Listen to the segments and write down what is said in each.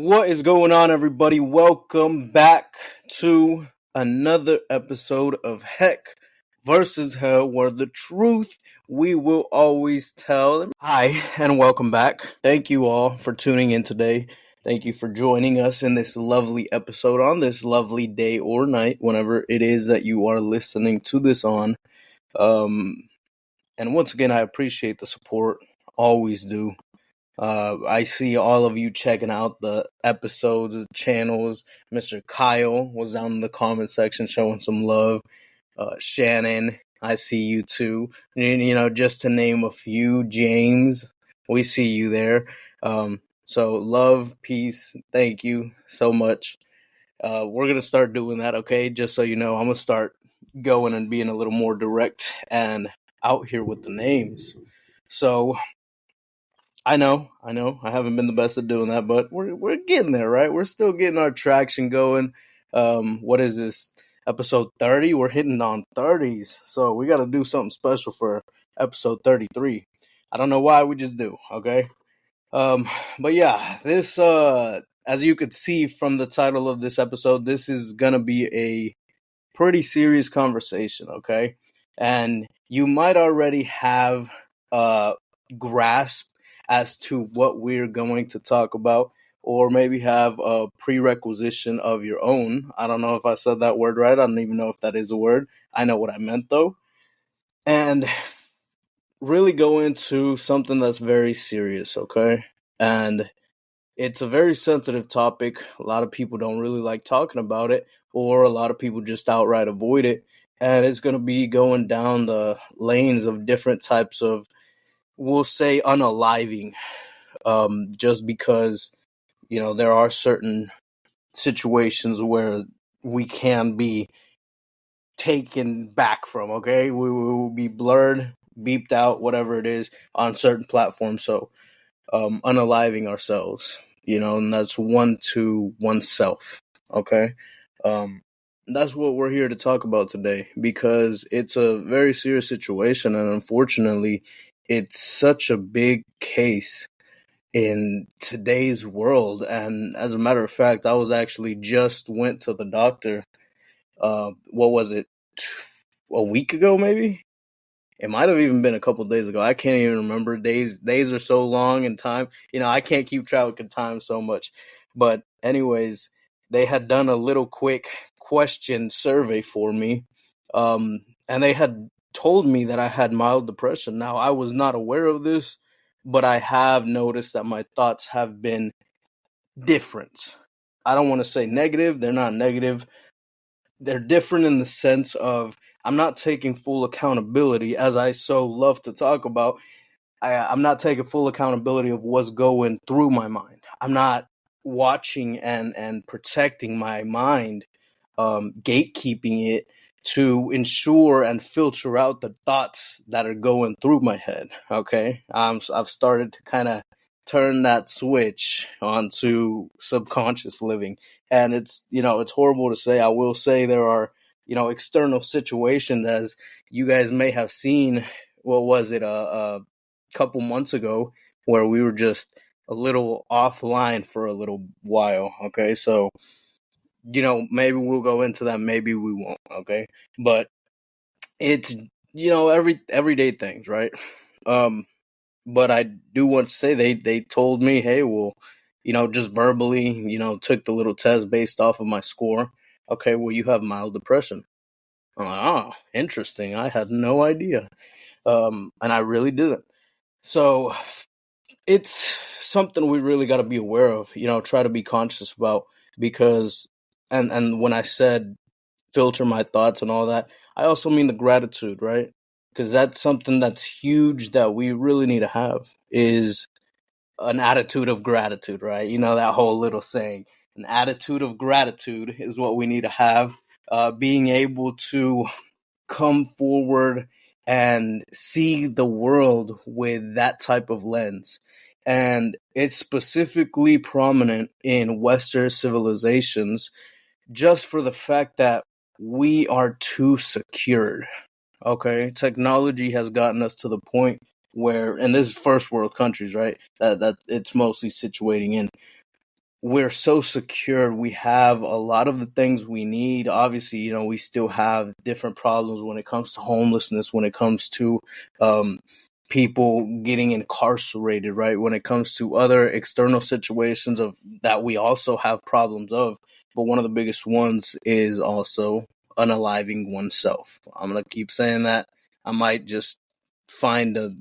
What is going on, everybody? Welcome back to another episode of Heck versus Hell, where the truth we will always tell. Hi, and welcome back. Thank you all for tuning in today. Thank you for joining us in this lovely episode on this lovely day or night, whenever it is that you are listening to this on. And once again, I appreciate the support. Always do. I see all of you checking out the episodes, the channels. Mr. Kyle was down in the comment section showing some love. Shannon, I see you too. Just to name a few. James, we see you there. So love, peace, thank you so much. We're going to start doing that, okay? Just so you know, I'm going to start going and being a little more direct and out here with the names. So I know. I haven't been the best at doing that, but we're getting there, right? We're still getting our traction going. What is this? Episode 30? We're hitting on 30s. So we got to do something special for episode 33. I don't know why, we just do, okay? But yeah, this as you could see from the title of this episode, this is going to be a pretty serious conversation, okay? And you might already have grasp as to what we're going to talk about, or maybe have a prerequisition of your own. I don't know if I said that word right. I don't even know if that is a word. I know what I meant though. And really go into something that's very serious, okay? And it's a very sensitive topic. A lot of people don't really like talking about it, or a lot of people just outright avoid it. And it's going to be going down the lanes of different types of, we'll say, unaliving, just because, there are certain situations where we can be taken back from, okay? We will be blurred, beeped out, whatever it is, on certain platforms. So, unaliving ourselves, and that's one to oneself, okay? That's what we're here to talk about today, because it's a very serious situation, and unfortunately, it's such a big case in today's world. And as a matter of fact, I was actually just went to the doctor. What was it? A week ago, maybe? It might have even been a couple of days ago. I can't even remember. Days are so long in time. I can't keep track of time so much. But anyways, they had done a little quick question survey for me. And they had told me that I had mild depression. Now, I was not aware of this, but I have noticed that my thoughts have been different. I don't want to say negative. They're not negative. They're different in the sense of I'm not taking full accountability, as I so love to talk about. I'm not taking full accountability of what's going through my mind. I'm not watching and protecting my mind, gatekeeping it to ensure and filter out the thoughts that are going through my head. Okay, I've started to kind of turn that switch onto subconscious living, and it's horrible to say. I will say there are external situations, as you guys may have seen. What was it? A couple months ago, where we were just a little offline for a little while. Okay, so maybe we'll go into that, maybe we won't, okay? But it's everyday things, right? But I do want to say they told me, hey, well, just verbally, took the little test based off of my score. Okay, well, you have mild depression. I'm like, oh, interesting. I had no idea. And I really didn't. So it's something we really got to be aware of, try to be conscious about, because and when I said filter my thoughts and all that, I also mean the gratitude, right? Because that's something that's huge that we really need to have, is an attitude of gratitude, right? That whole little saying, an attitude of gratitude is what we need to have. Being able to come forward and see the world with that type of lens. And it's specifically prominent in Western civilizations, just for the fact that we are too secured. Okay, technology has gotten us to the point where, and this is first world countries, right? That it's mostly situating in, we're so secure. We have a lot of the things we need. Obviously, we still have different problems when it comes to homelessness, when it comes to people getting incarcerated, right? When it comes to other external situations of that we also have problems of. But one of the biggest ones is also unaliving oneself. I'm going to keep saying that. I might just find a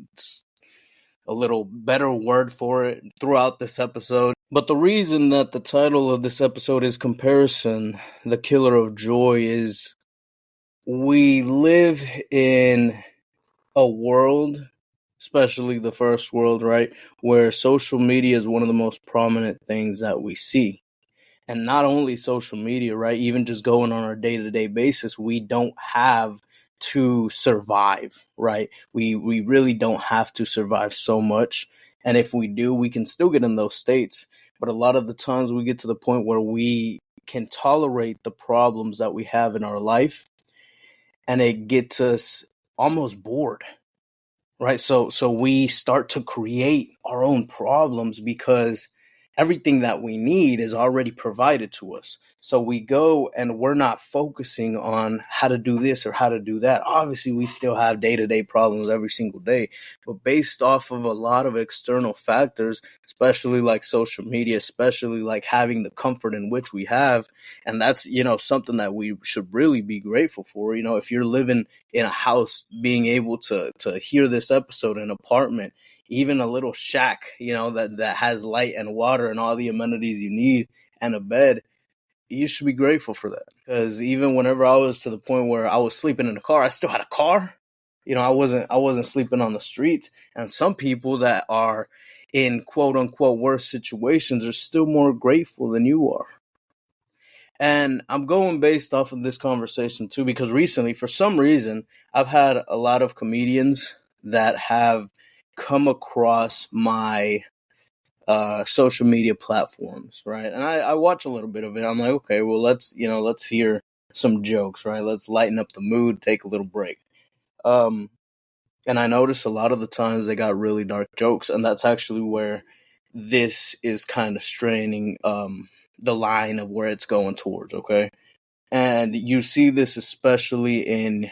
little better word for it throughout this episode. But the reason that the title of this episode is Comparison, the Killer of Joy, is we live in a world, especially the first world, right, where social media is one of the most prominent things that we see. And not only social media, right, even just going on our day-to-day basis, we don't have to survive, right? We really don't have to survive so much. And if we do, we can still get in those states. But a lot of the times we get to the point where we can tolerate the problems that we have in our life, and it gets us almost bored, right? So we start to create our own problems because everything that we need is already provided to us. So we go and we're not focusing on how to do this or how to do that. Obviously, we still have day-to-day problems every single day, but based off of a lot of external factors, especially like social media, especially like having the comfort in which we have, and that's, something that we should really be grateful for. If you're living in a house, being able to hear this episode, an apartment, even a little shack, that has light and water and all the amenities you need and a bed, you should be grateful for that. Because even whenever I was to the point where I was sleeping in a car, I still had a car. I wasn't sleeping on the streets. And some people that are in quote unquote worse situations are still more grateful than you are. And I'm going based off of this conversation too, because recently, for some reason, I've had a lot of comedians that have come across my social media platforms, right? And I watch a little bit of it. I'm like, okay, well, let's hear some jokes, right? Let's lighten up the mood, take a little break. And I noticed a lot of the times they got really dark jokes, and that's actually where this is kind of straining the line of where it's going towards, okay? And you see this especially in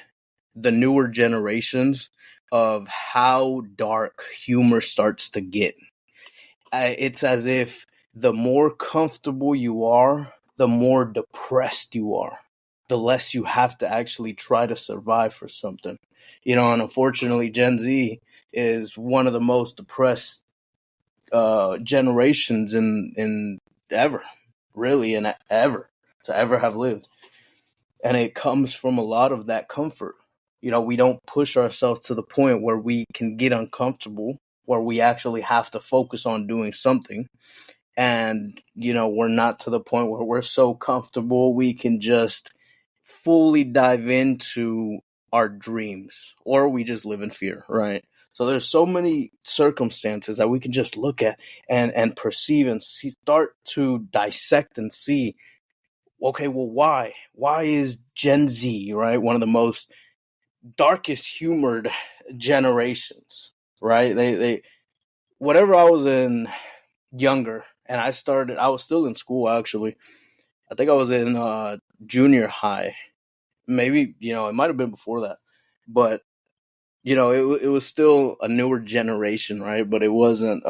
the newer generations of how dark humor starts to get. It's as if the more comfortable you are, the more depressed you are, the less you have to actually try to survive for something. And unfortunately, Gen Z is one of the most depressed generations in ever, really, and ever to ever have lived. And it comes from a lot of that comfort. We don't push ourselves to the point where we can get uncomfortable, where we actually have to focus on doing something. And, we're not to the point where we're so comfortable we can just fully dive into our dreams, or we just live in fear, right? So there's so many circumstances that we can just look at and perceive and start to dissect and see, okay, well, why? Why is Gen Z, right, one of the most darkest humored generations, right? They whatever I was in younger, and I was still in school, actually. I think I was in junior high. Maybe, it might have been before that. But, it was still a newer generation, right? But it wasn't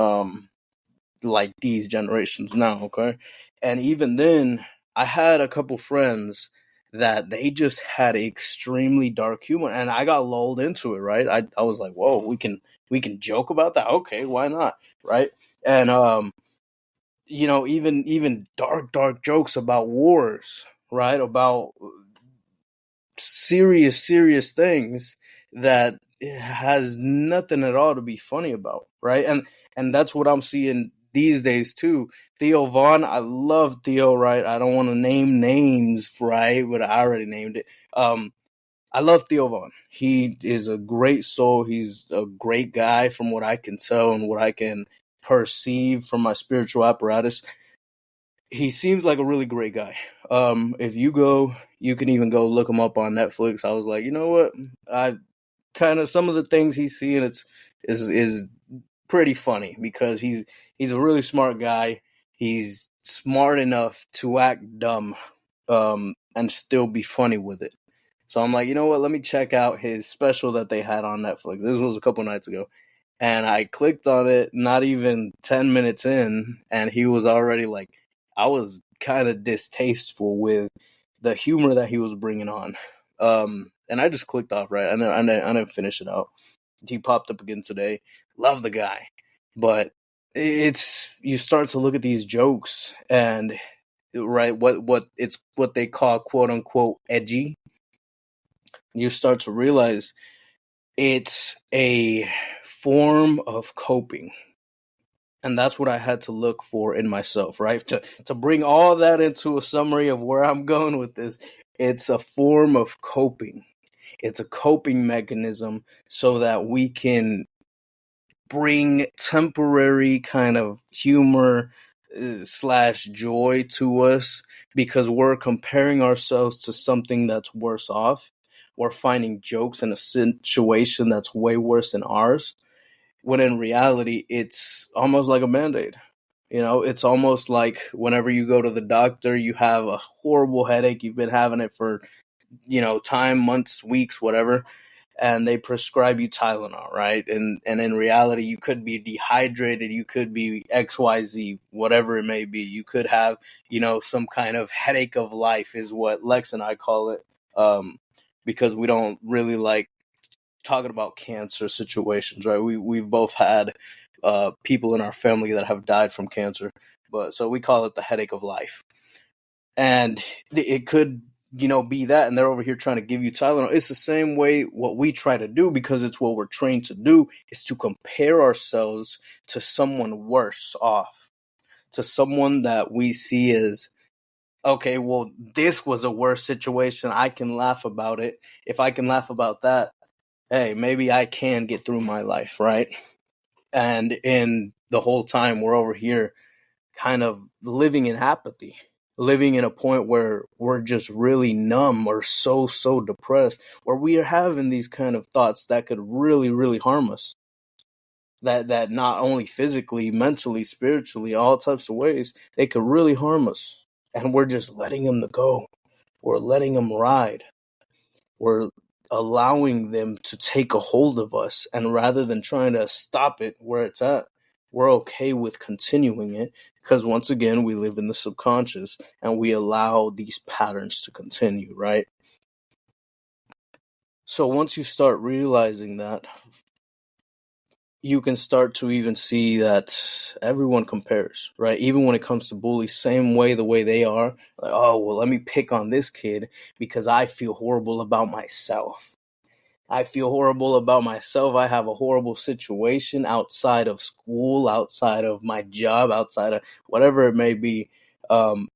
like these generations now, okay? And even then, I had a couple friends that they just had extremely dark humor, and I got lulled into it, right? I was like, whoa, we can joke about that? Okay, why not? Right? And even dark jokes about wars, right? About serious things that has nothing at all to be funny about, right? And that's what I'm seeing these days too. Theo Vaughn, I love Theo, right? I don't want to name names, right? But I already named it. I love Theo Vaughn. He is a great soul. He's a great guy from what I can tell and what I can perceive from my spiritual apparatus. He seems like a really great guy. If you can even go look him up on Netflix. I was like, you know what? I kind of some of the things he's seeing is pretty funny because he's a really smart guy. He's smart enough to act dumb, and still be funny with it. So I'm like, you know what? Let me check out his special that they had on Netflix. This was a couple nights ago. And I clicked on it, not even 10 minutes in, and he was already like, I was kind of distasteful with the humor that he was bringing on. And I just clicked off, right? I didn't finish it out. He popped up again today. Love the guy. But you start to look at these jokes and, right, what they call quote unquote edgy. You start to realize it's a form of coping. And that's what I had to look for in myself, right? To bring all that into a summary of where I'm going with this, it's a form of coping. It's a coping mechanism so that we can bring temporary kind of humor slash joy to us because we're comparing ourselves to something that's worse off. We're finding jokes in a situation that's way worse than ours, when in reality, it's almost like a Band-Aid. It's almost like whenever you go to the doctor, you have a horrible headache. You've been having it for, time, months, weeks, whatever, and they prescribe you Tylenol, right? And in reality, you could be dehydrated. You could be XYZ, whatever it may be. You could have, some kind of headache of life is what Lex and I call it, because we don't really like talking about cancer situations, right? We've both had people in our family that have died from cancer, but so we call it the headache of life. And it could, be that, and they're over here trying to give you Tylenol. It's the same way what we try to do, because it's what we're trained to do, is to compare ourselves to someone worse off, to someone that we see as, okay, well, this was a worse situation. I can laugh about it. If I can laugh about that, hey, maybe I can get through my life, right? And in the whole time, we're over here kind of living in apathy, living in a point where we're just really numb or so depressed, where we are having these kind of thoughts that could really, really harm us. That not only physically, mentally, spiritually, all types of ways, they could really harm us. And we're just letting them go. We're letting them ride. We're allowing them to take a hold of us, and rather than trying to stop it where it's at, we're okay with continuing it, because once again, we live in the subconscious and we allow these patterns to continue, right? So once you start realizing that, you can start to even see that everyone compares, right? Even when it comes to bullies, same way, the way they are, like, oh, well, let me pick on this kid because I feel horrible about myself. I feel horrible about myself. I have a horrible situation outside of school, outside of my job, outside of whatever it may be. So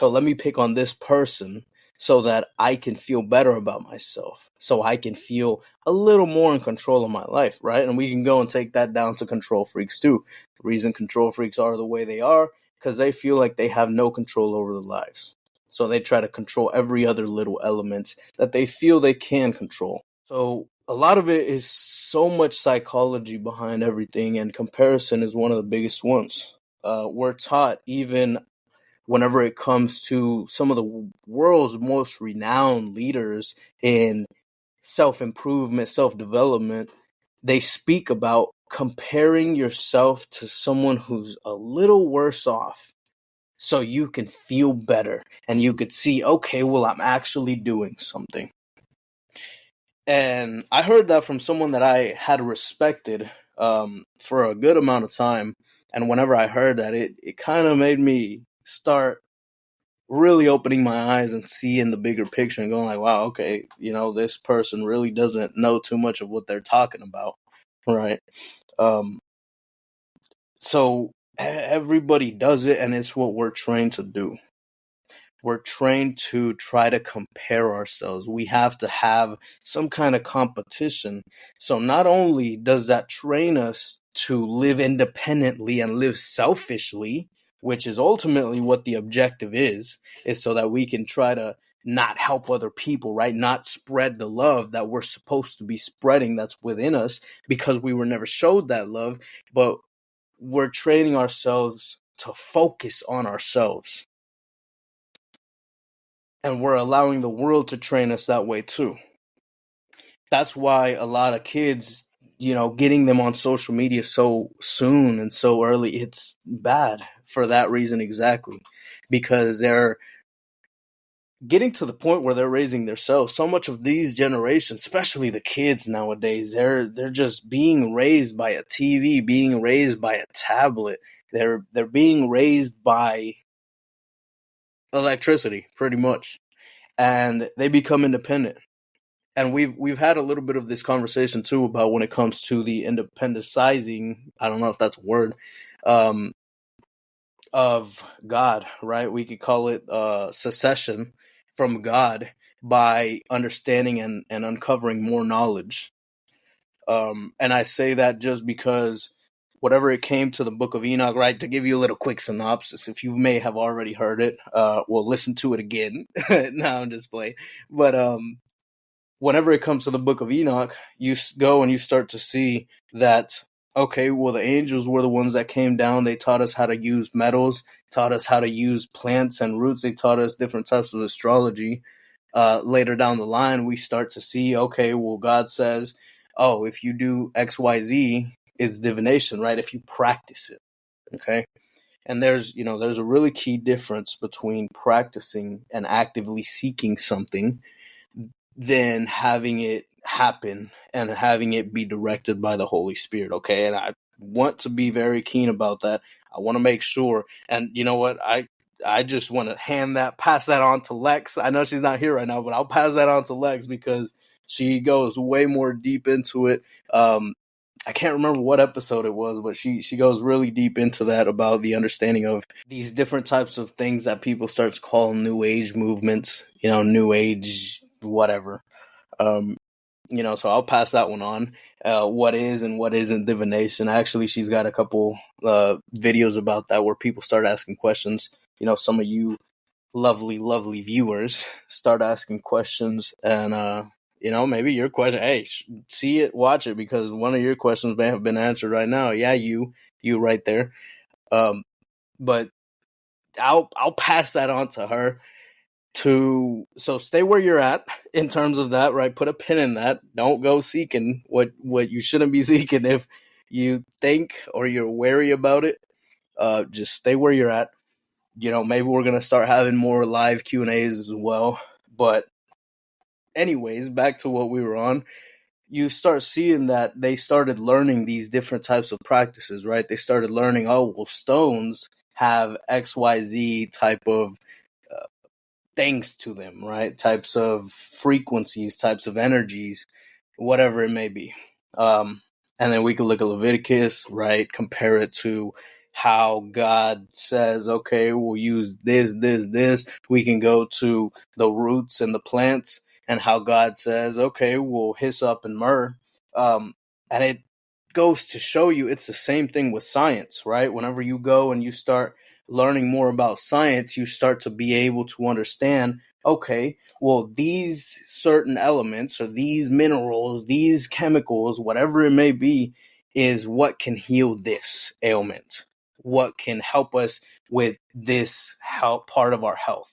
let me pick on this person so that I can feel better about myself, so I can feel a little more in control of my life, right? And we can go and take that down to control freaks too. The reason control freaks are the way they are, because they feel like they have no control over their lives. So they try to control every other little element that they feel they can control. So a lot of it is so much psychology behind everything, and comparison is one of the biggest ones. We're taught, even whenever it comes to some of the world's most renowned leaders in self-improvement, self-development, they speak about comparing yourself to someone who's a little worse off so you can feel better and you could see, okay, well, I'm actually doing something. And I heard that from someone that I had respected for a good amount of time. And whenever I heard that, it kind of made me start really opening my eyes and seeing the bigger picture and going like, wow, okay, this person really doesn't know too much of what they're talking about, right? So everybody does it, and it's what we're trained to do. We're trained to try to compare ourselves. We have to have some kind of competition. So not only does that train us to live independently and live selfishly, which is ultimately what the objective is so that we can try to not help other people, right? Not spread the love that we're supposed to be spreading that's within us, because we were never showed that love. But we're training ourselves to focus on ourselves. And we're allowing the world to train us that way too. That's why a lot of kids, getting them on social media so soon and so early, it's bad for that reason exactly. Because they're getting to the point where they're raising themselves. So much of these generations, especially the kids nowadays, they're just being raised by a TV, being raised by a tablet. They're being raised by electricity, pretty much, and they become independent. And we've had a little bit of this conversation too about when it comes to the independentizing. I don't know if that's a word. Of God, right? We could call it secession from God by understanding and uncovering more knowledge. And I say that just because whatever it came to the book of Enoch, right? To give you a little quick synopsis, if you may have already heard it, we'll listen to it again. No, I'm just playing. But whenever it comes to the book of Enoch, you go and you start to see that, okay, well, the angels were the ones that came down. They taught us how to use metals, taught us how to use plants and roots. They taught us different types of astrology. Later down the line, we start to see, okay, well, God says, oh, if you do X, Y, Z, it's divination, right? If you practice it, okay? And there's a really key difference between practicing and actively seeking something than having it happen and having it be directed by the Holy Spirit, okay? And I want to be very keen about that. I want to make sure. And you know what? I just want to pass that on to Lex. I know she's not here right now, but I'll pass that on to Lex because she goes way more deep into it. I can't remember what episode it was, but she goes really deep into that about the understanding of these different types of things that people start to call New Age movements, New Age, whatever. So I'll pass that one on. What is and what isn't divination? Actually, she's got a couple videos about that where people start asking questions. Some of you lovely, lovely viewers start asking questions, and maybe your question, hey, see it, watch it, because one of your questions may have been answered right now. Yeah, you right there. But I'll pass that on to her. So stay where you're at in terms of that, right? Put a pin in that. Don't go seeking what you shouldn't be seeking. If you think or you're wary about it, just stay where you're at. Maybe we're going to start having more live Q&As as well. But anyways, back to what we were on. You start seeing that they started learning these different types of practices, right? They started learning, oh, well, stones have XYZ type of things to them, right? Types of frequencies, types of energies, whatever it may be. And then we could look at Leviticus, right? Compare it to how God says, okay, we'll use this. We can go to the roots and the plants, and how God says, okay, we'll hyssop and myrrh. And it goes to show you it's the same thing with science, right? Whenever you go and you start learning more about science, you start to be able to understand, okay, well, these certain elements or these minerals, these chemicals, whatever it may be, is what can heal this ailment, what can help us with this part of our health,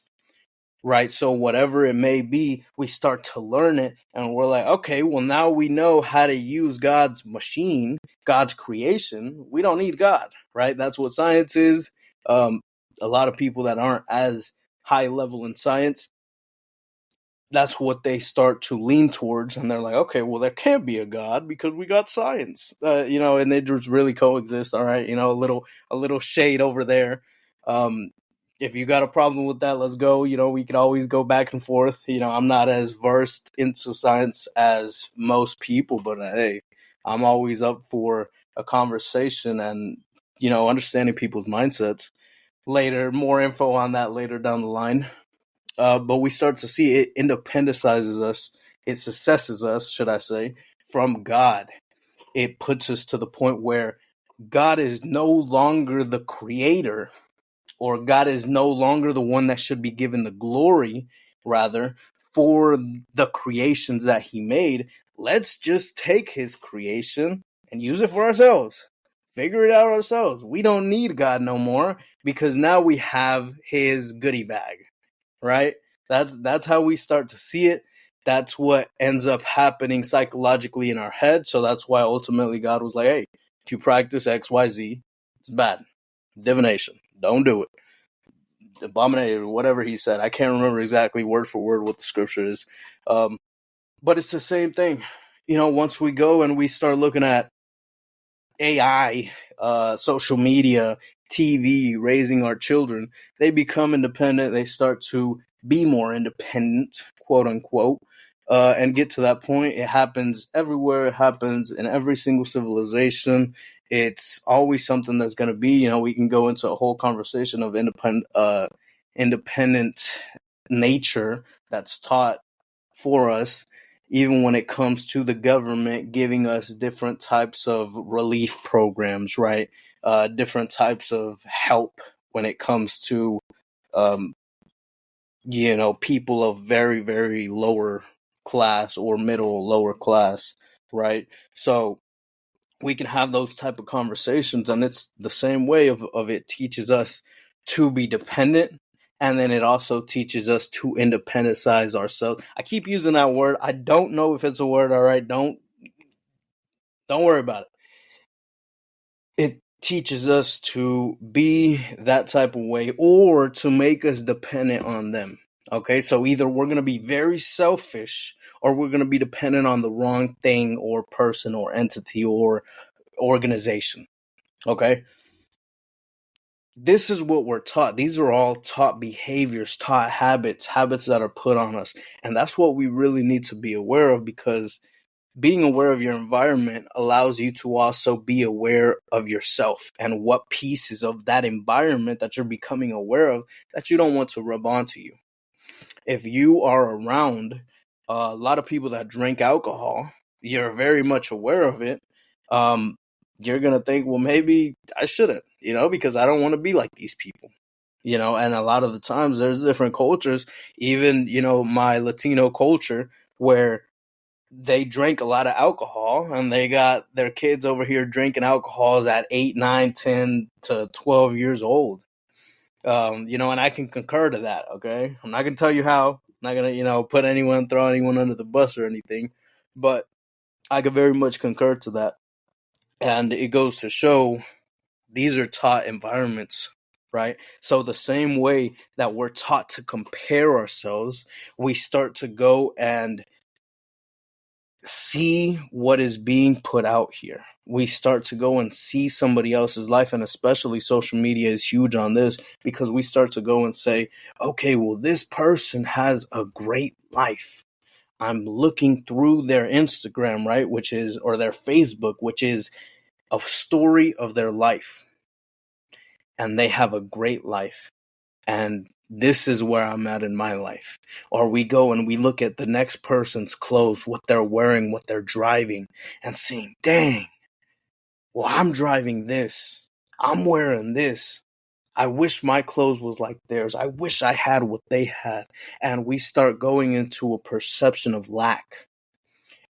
right? So whatever it may be, we start to learn it, and we're like, okay, well, now we know how to use God's machine, God's creation. We don't need God, right? That's what science is. A lot of people that aren't as high level in science, that's what they start to lean towards, and they're like, okay, well, there can't be a God because we got science, and they just really coexist. All right, a little shade over there. If you got a problem with that, let's go. We could always go back and forth. I'm not as versed into science as most people, but hey, I'm always up for a conversation and understanding people's mindsets. Later, more info on that later down the line. But we start to see it independentizes us. It secesses us, should I say, from God. It puts us to the point where God is no longer the creator, or God is no longer the one that should be given the glory, rather, for the creations that he made. Let's just take his creation and use it for ourselves. Figure it out ourselves. We don't need God no more because now we have his goodie bag, right? That's how we start to see it. That's what ends up happening psychologically in our head. So that's why ultimately God was like, hey, if you practice XYZ, it's bad. Divination. Don't do it. Abomination, whatever he said. I can't remember exactly word for word what the scripture is. But it's the same thing. Once we go and we start looking at AI, social media, TV, raising our children, they become independent. They start to be more independent, quote unquote, and get to that point. It happens everywhere. It happens in every single civilization. It's always something that's going to be. We can go into a whole conversation of independent nature that's taught for us, even when it comes to the government giving us different types of relief programs, right? Different types of help when it comes to, people of very, very lower class or middle lower class, right? So we can have those type of conversations, and it's the same way of it teaches us to be dependent, and then it also teaches us to independentsize ourselves. I keep using that word. I don't know if it's a word. All right, don't worry about it. It teaches us to be that type of way, or to make us dependent on them. Okay, so either we're going to be very selfish, or we're going to be dependent on the wrong thing or person or entity or organization. Okay, this is what we're taught. These are all taught behaviors, taught habits that are put on us. And that's what we really need to be aware of, because being aware of your environment allows you to also be aware of yourself and what pieces of that environment that you're becoming aware of that you don't want to rub onto you. If you are around a lot of people that drink alcohol, you're very much aware of it. You're going to think, well, maybe I shouldn't, because I don't want to be like these people, and a lot of the times there's different cultures, even, my Latino culture, where they drink a lot of alcohol, and they got their kids over here drinking alcohols at 8, 9, 10 to 12 years old. And I can concur to that. Okay. I'm not going to tell you how, I'm not going to, throw anyone under the bus or anything, but I could very much concur to that. And it goes to show these are taught environments, right? So the same way that we're taught to compare ourselves, we start to go and see what is being put out here. We start to go and see somebody else's life, and especially social media is huge on this, because we start to go and say, okay, well, this person has a great life. I'm looking through their Instagram, right, or their Facebook, which is a story of their life, and they have a great life. And this is where I'm at in my life. Or we go and we look at the next person's clothes, what they're wearing, what they're driving, and seeing, dang, well, I'm driving this. I'm wearing this. I wish my clothes was like theirs. I wish I had what they had. And we start going into a perception of lack.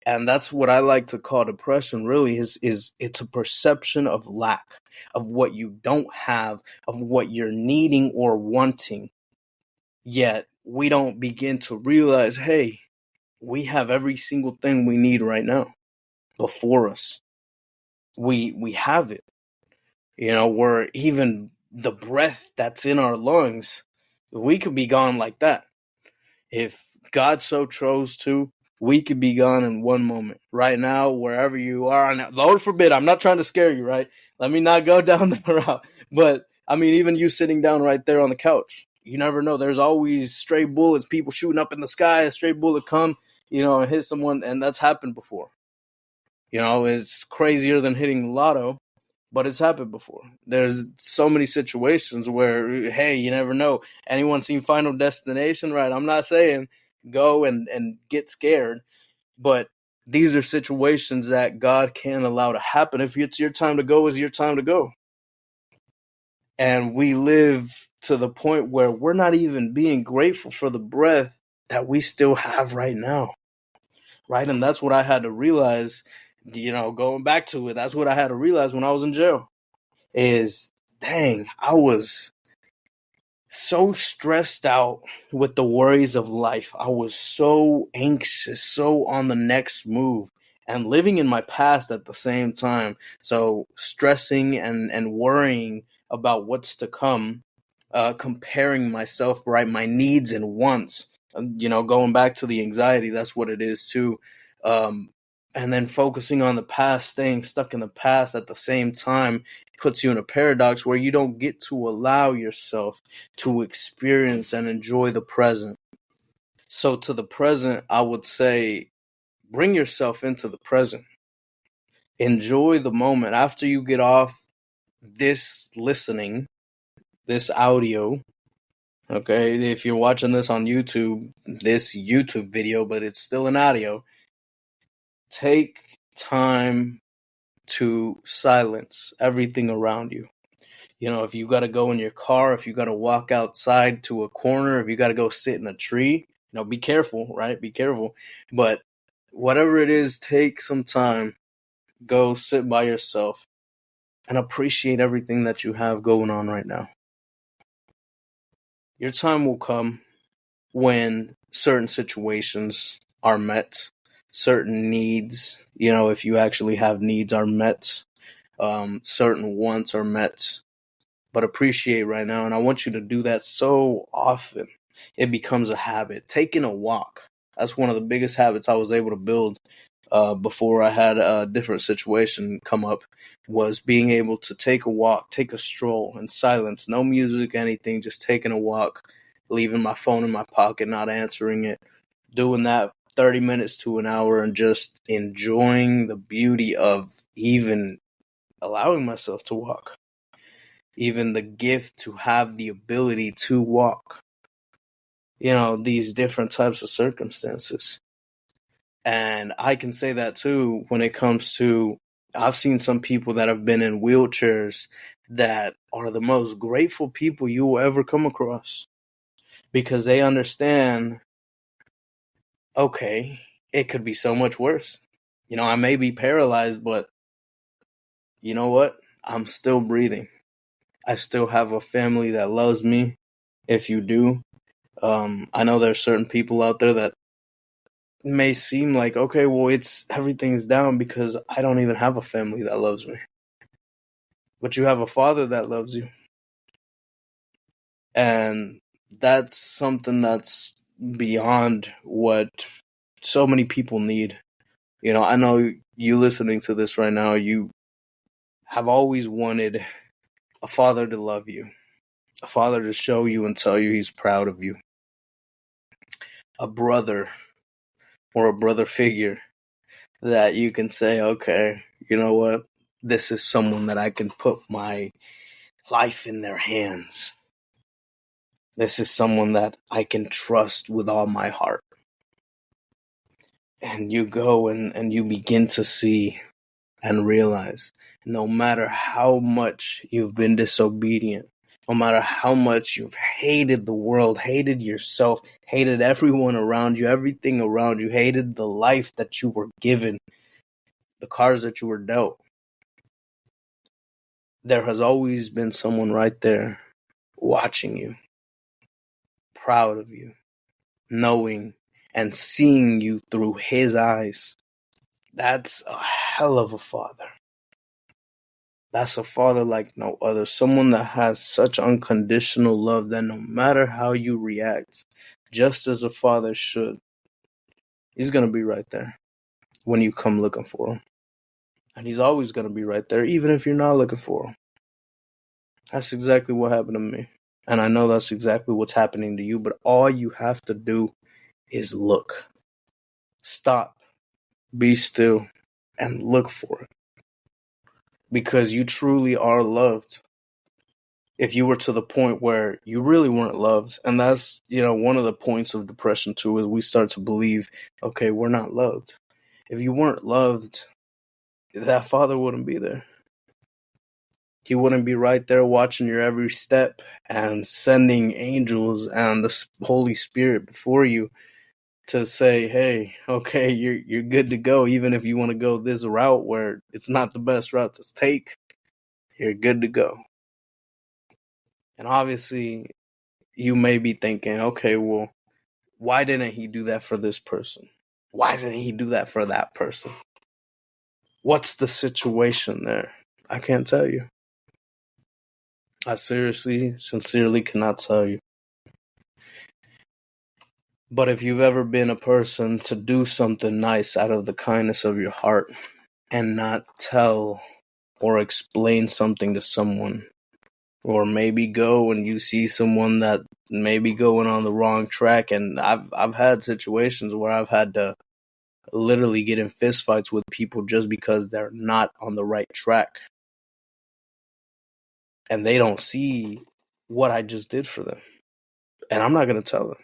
And that's what I like to call depression, really, is it's a perception of lack, of what you don't have, of what you're needing or wanting. Yet we don't begin to realize, hey, we have every single thing we need right now before us. We have it. We're even the breath that's in our lungs, we could be gone like that. If God so chose to, we could be gone in one moment. Right now, wherever you are, and Lord forbid, I'm not trying to scare you, right? Let me not go down that route. But, I mean, even you sitting down right there on the couch, you never know. There's always stray bullets, people shooting up in the sky, a stray bullet come, and hit someone, and that's happened before. It's crazier than hitting the lotto, but it's happened before. There's so many situations where, hey, you never know. Anyone seen Final Destination, right? I'm not saying go and get scared, but these are situations that God can't allow to happen. If it's your time to go, it's your time to go. And we live to the point where we're not even being grateful for the breath that we still have right now, right? And that's what I had to realize going back to it, that's what I had to realize when I was in jail is, dang, I was so stressed out with the worries of life. I was so anxious, so on the next move, and living in my past at the same time. So stressing and worrying about what's to come, comparing myself, right, my needs and wants. Going back to the anxiety, that's what it is too. Um, and then focusing on the past, staying stuck in the past at the same time puts you in a paradox where you don't get to allow yourself to experience and enjoy the present. So, to the present, I would say bring yourself into the present. Enjoy the moment after you get off this listening, this audio. Okay, if you're watching this on YouTube, this YouTube video, but it's still an audio, take time to silence everything around you. If you got to go in your car, if you got to walk outside to a corner, if you got to go sit in a tree, be careful, right? Be careful. But whatever it is, take some time, go sit by yourself and appreciate everything that you have going on right now. Your time will come when certain situations are met, certain needs, if you actually have needs, are met, certain wants are met. But appreciate right now. And I want you to do that so often. It becomes a habit. Taking a walk. That's one of the biggest habits I was able to build before I had a different situation come up, was being able to take a walk, take a stroll in silence, no music, anything, just taking a walk, leaving my phone in my pocket, not answering it, doing that 30 minutes to an hour and just enjoying the beauty of even allowing myself to walk. Even the gift to have the ability to walk, these different types of circumstances. And I can say that too when it comes to, I've seen some people that have been in wheelchairs that are the most grateful people you will ever come across, because they understand, okay, it could be so much worse. I may be paralyzed, but you know what? I'm still breathing. I still have a family that loves me. If you do, I know there's certain people out there that may seem like, okay, well, everything's down because I don't even have a family that loves me. But you have a father that loves you. And that's something that's beyond what so many people need. I know you listening to this right now, you have always wanted a father to love you, a father to show you and tell you he's proud of you, a brother or a brother figure that you can say, okay, you know what? This is someone that I can put my life in their hands. This is someone that I can trust with all my heart. And you go and you begin to see and realize, no matter how much you've been disobedient, no matter how much you've hated the world, hated yourself, hated everyone around you, everything around you, hated the life that you were given, the cards that you were dealt, there has always been someone right there watching you, proud of you, knowing and seeing you through his eyes. That's a hell of a father. That's a father like no other. Someone that has such unconditional love that no matter how you react, just as a father should, he's going to be right there when you come looking for him. And he's always going to be right there, even if you're not looking for him. That's exactly what happened to me. And I know that's exactly what's happening to you, but all you have to do is look. Stop. Be still and look for it. Because you truly are loved. If you were to the point where you really weren't loved, and that's, one of the points of depression too, is we start to believe, okay, we're not loved. If you weren't loved, that father wouldn't be there. He wouldn't be right there watching your every step and sending angels and the Holy Spirit before you to say, hey, okay, you're good to go, even if you want to go this route where it's not the best route to take, you're good to go. And obviously, you may be thinking, okay, well, why didn't he do that for this person? Why didn't he do that for that person? What's the situation there? I can't tell you. I seriously, sincerely cannot tell you. But if you've ever been a person to do something nice out of the kindness of your heart and not tell or explain something to someone, or maybe go and you see someone that may be going on the wrong track, and I've had situations where I've had to literally get in fistfights with people just because they're not on the right track. And they don't see what I just did for them. And I'm not going to tell them.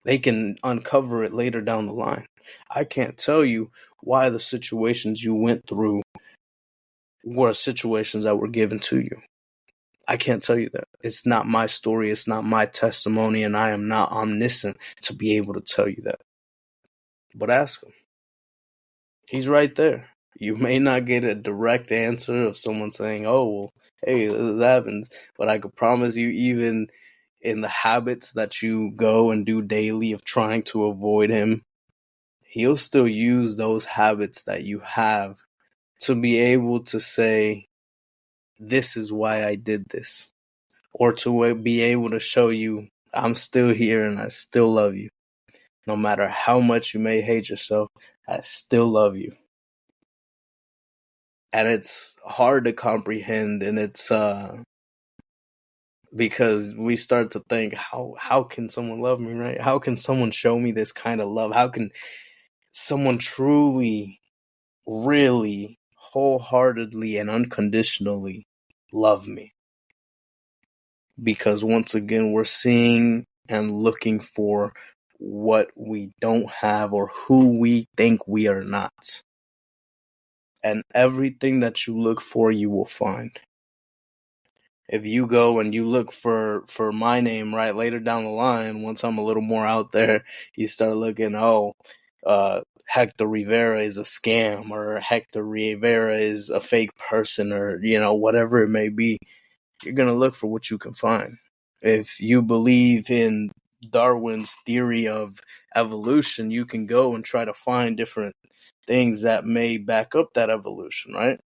They can uncover it later down the line. I can't tell you why the situations you went through were situations that were given to you. I can't tell you that. It's not my story. It's not my testimony. And I am not omniscient to be able to tell you that. But ask him. He's right there. You may not get a direct answer of someone saying, oh, well, hey, this happens. But I could promise you, even in the habits that you go and do daily of trying to avoid him, he'll still use those habits that you have to be able to say, this is why I did this. Or to be able to show you, I'm still here and I still love you. No matter how much you may hate yourself, I still love you. And it's hard to comprehend, and it's because we start to think, how can someone love me, right? How can someone show me this kind of love? How can someone truly, really, wholeheartedly, and unconditionally love me? Because once again, we're seeing and looking for what we don't have or who we think we are not. And everything that you look for, you will find. If you go and you look for my name, right, later down the line, once I'm a little more out there, you start looking, Hector Rivera is a scam, or Hector Rivera is a fake person, or, whatever it may be, you're going to look for what you can find. If you believe in Darwin's theory of evolution, you can go and try to find different things that may back up that evolution, right?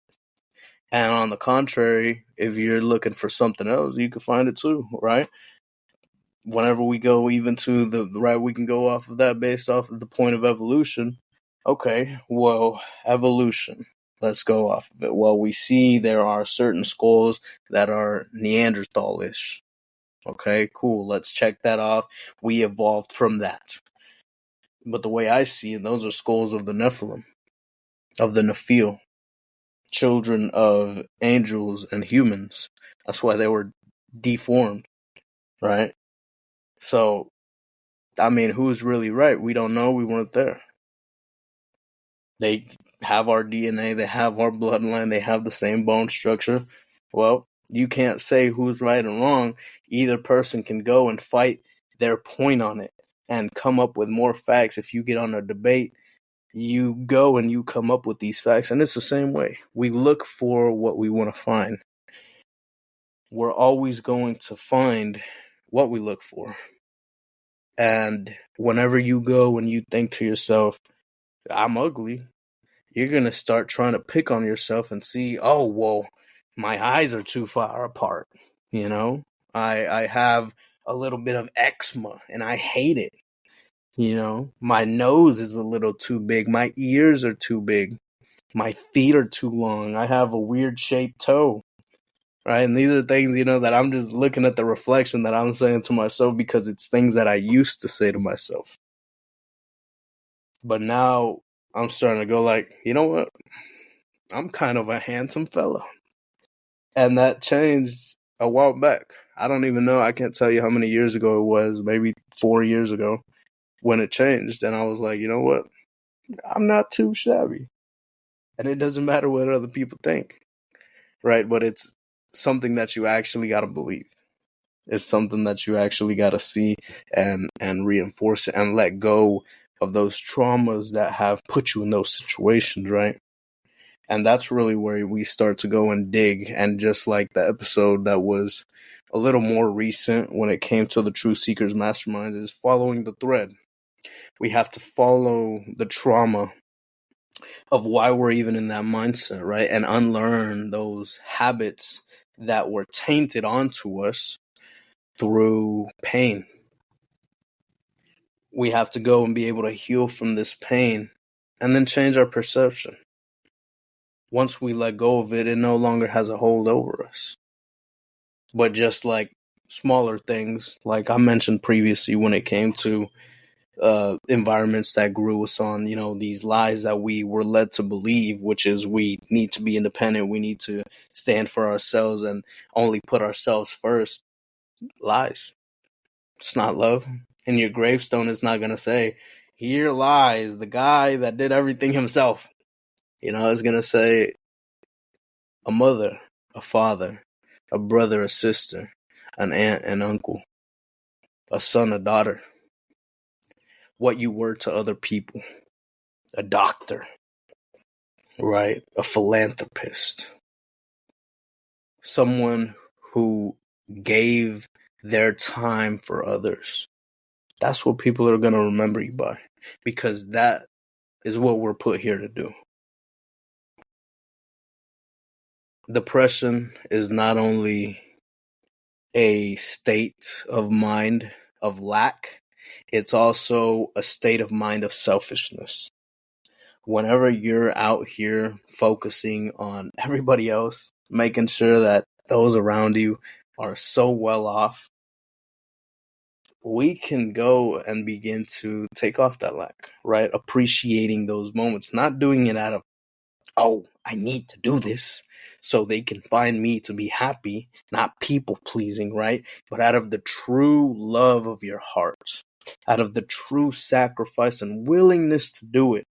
And on the contrary, if you're looking for something else, you can find it too, right? Whenever we go even to we can go off of that based off of the point of evolution. Okay, well, evolution. Let's go off of it. Well, we see there are certain skulls that are Neanderthal-ish. Okay, cool. Let's check that off. We evolved from that. But the way I see it, those are skulls of the Nephilim, of the Nephil, children of angels and humans. That's why they were deformed, right? So, I mean, who's really right? We don't know. We weren't there. They have our DNA. They have our bloodline. They have the same bone structure. Well, you can't say who's right and wrong. Either person can go and fight their point on it and come up with more facts. If you get on a debate, you go and you come up with these facts. And it's the same way. We look for what we want to find. We're always going to find what we look for. And whenever you go and you think to yourself, I'm ugly, you're going to start trying to pick on yourself and see, oh, well, my eyes are too far apart. I have a little bit of eczema and I hate it. My nose is a little too big. My ears are too big. My feet are too long. I have a weird shaped toe. Right. And these are things, that I'm just looking at the reflection that I'm saying to myself because it's things that I used to say to myself. But now I'm starting to go like, you know what? I'm kind of a handsome fella. And that changed a while back. I don't even know. I can't tell you how many years ago it was, maybe 4 years ago when it changed. And I was like, you know what? I'm not too shabby. And it doesn't matter what other people think. Right. But it's something that you actually got to believe. It's something that you actually got to see and reinforce it and let go of those traumas that have put you in those situations, right? And that's really where we start to go and dig. And just like the episode that was a little more recent when it came to the True Seekers Masterminds, is following the thread. We have to follow the trauma of why we're even in that mindset, right? And unlearn those habits that were tainted onto us through pain. We have to go and be able to heal from this pain and then change our perception. Once we let go of it, it no longer has a hold over us. But just like smaller things, like I mentioned previously, when it came to environments that grew us on, these lies that we were led to believe, which is we need to be independent, we need to stand for ourselves and only put ourselves first. Lies. It's not love. And your gravestone is not going to say, here lies the guy that did everything himself. It's going to say a mother, a father, a brother, a sister, an aunt, an uncle, a son, a daughter, what you were to other people, a doctor, right? A philanthropist, someone who gave their time for others. That's what people are going to remember you by, because that is what we're put here to do. Depression is not only a state of mind of lack, it's also a state of mind of selfishness. Whenever you're out here focusing on everybody else, making sure that those around you are so well off, we can go and begin to take off that lack, right? Appreciating those moments, not doing it out of, oh, I need to do this so they can find me to be happy, not people pleasing, right? But out of the true love of your heart, out of the true sacrifice and willingness to do it.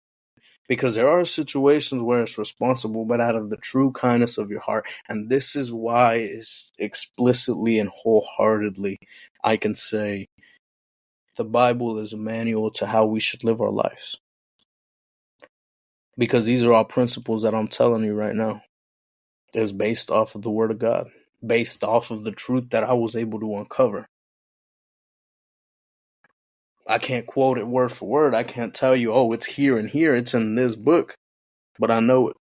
Because there are situations where it's responsible, but out of the true kindness of your heart. And this is why it's explicitly and wholeheartedly I can say the Bible is a manual to how we should live our lives. Because these are all principles that I'm telling you right now. It's based off of the Word of God, based off of the truth that I was able to uncover. I can't quote it word for word. I can't tell you, oh, it's here and here, it's in this book. But I know it.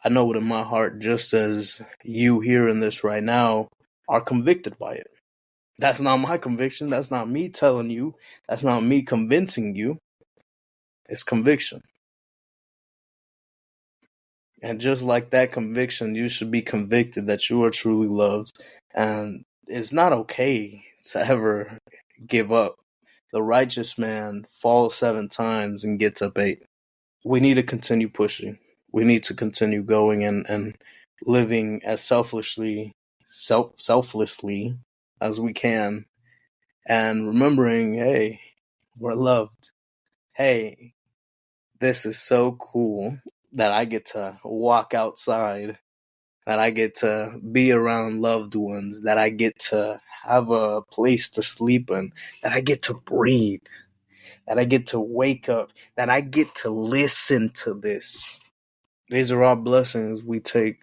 I know it in my heart, just as you hearing this right now are convicted by it. That's not my conviction. That's not me telling you. That's not me convincing you. It's conviction. And just like that conviction, you should be convicted that you are truly loved. And it's not okay to ever give up. The righteous man falls 7 times and gets up 8. We need to continue pushing. We need to continue going and living as selflessly as we can. And remembering, hey, we're loved. Hey, this is so cool that I get to walk outside, that I get to be around loved ones, that I get to have a place to sleep in, that I get to breathe, that I get to wake up, that I get to listen to this. These are all blessings we take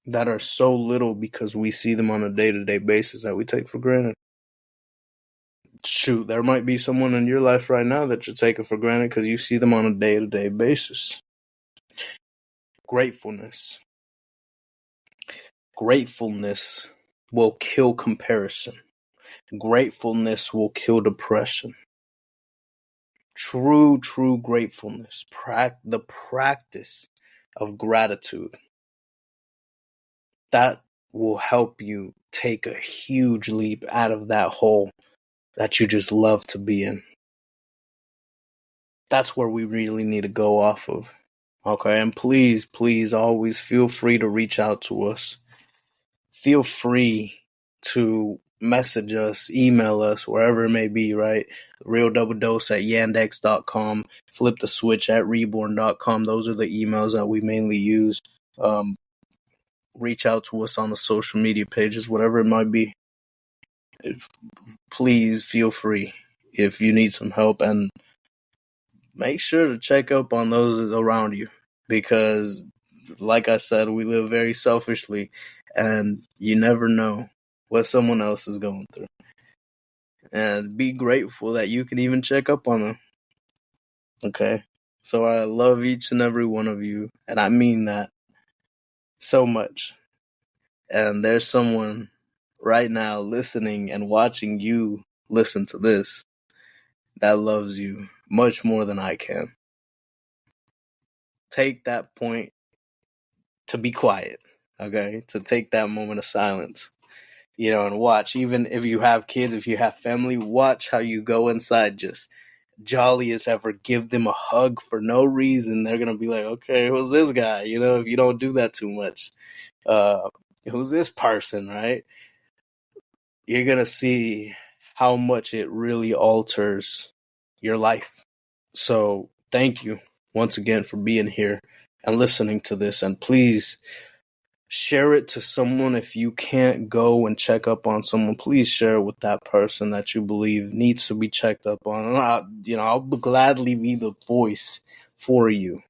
that are so little because we see them on a day-to-day basis that we take for granted. Shoot, there might be someone in your life right now that you're taking for granted because you see them on a day-to-day basis. Gratefulness. Gratefulness will kill comparison. Gratefulness will kill depression. True gratefulness. The practice of gratitude. That will help you take a huge leap out of that hole that you just love to be in. That's where we really need to go off of. Okay, and please always feel free to reach out to us. Feel free to message us, email us, wherever it may be, right? realdoubledose@yandex.com, flip the switch at reborn.com. Those are the emails that we mainly use. Reach out to us on the social media pages, whatever it might be. Please feel free. if you need some help, and make sure to check up on those around you, because like I said, we live very selfishly, and you never know what someone else is going through. And be grateful that you can even check up on them. Okay? So I love each and every one of you, and I mean that so much. And there's someone right now listening and watching you listen to this that loves you much more than I can. Take that point to be quiet, okay? To take that moment of silence, and watch. Even if you have kids, if you have family, watch how you go inside just jolly as ever. Give them a hug for no reason. They're gonna be like, okay, who's this guy? If you don't do that too much, who's this person, right? You're gonna see how much it really alters your life. So thank you once again for being here and listening to this. And please share it to someone. If you can't go and check up on someone, please share it with that person that you believe needs to be checked up on. And I'll gladly be the voice for you.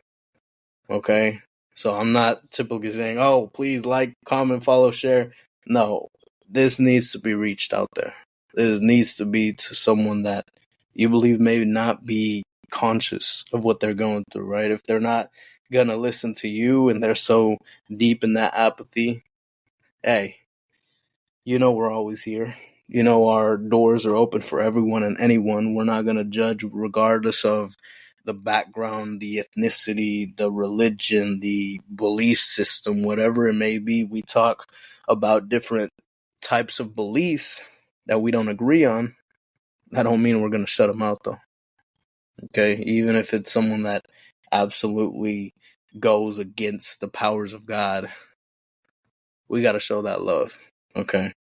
Okay? So I'm not typically saying, oh, please like, comment, follow, share. No, this needs to be reached out there. This needs to be to someone that you believe may not be conscious of what they're going through, right? If they're not going to listen to you and they're so deep in that apathy, hey, we're always here. Our doors are open for everyone and anyone. We're not going to judge regardless of the background, the ethnicity, the religion, the belief system, whatever it may be. We talk about different types of beliefs that we don't agree on. That don't mean we're going to shut them out, though. Okay? Even if it's someone that absolutely goes against the powers of God, we got to show that love. Okay?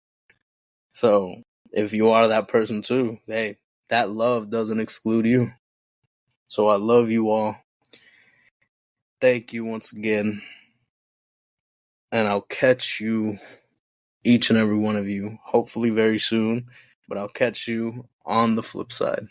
So if you are that person too, hey, that love doesn't exclude you. So I love you all. Thank you once again. And I'll catch you, each and every one of you, hopefully very soon. But I'll catch you on the flip side.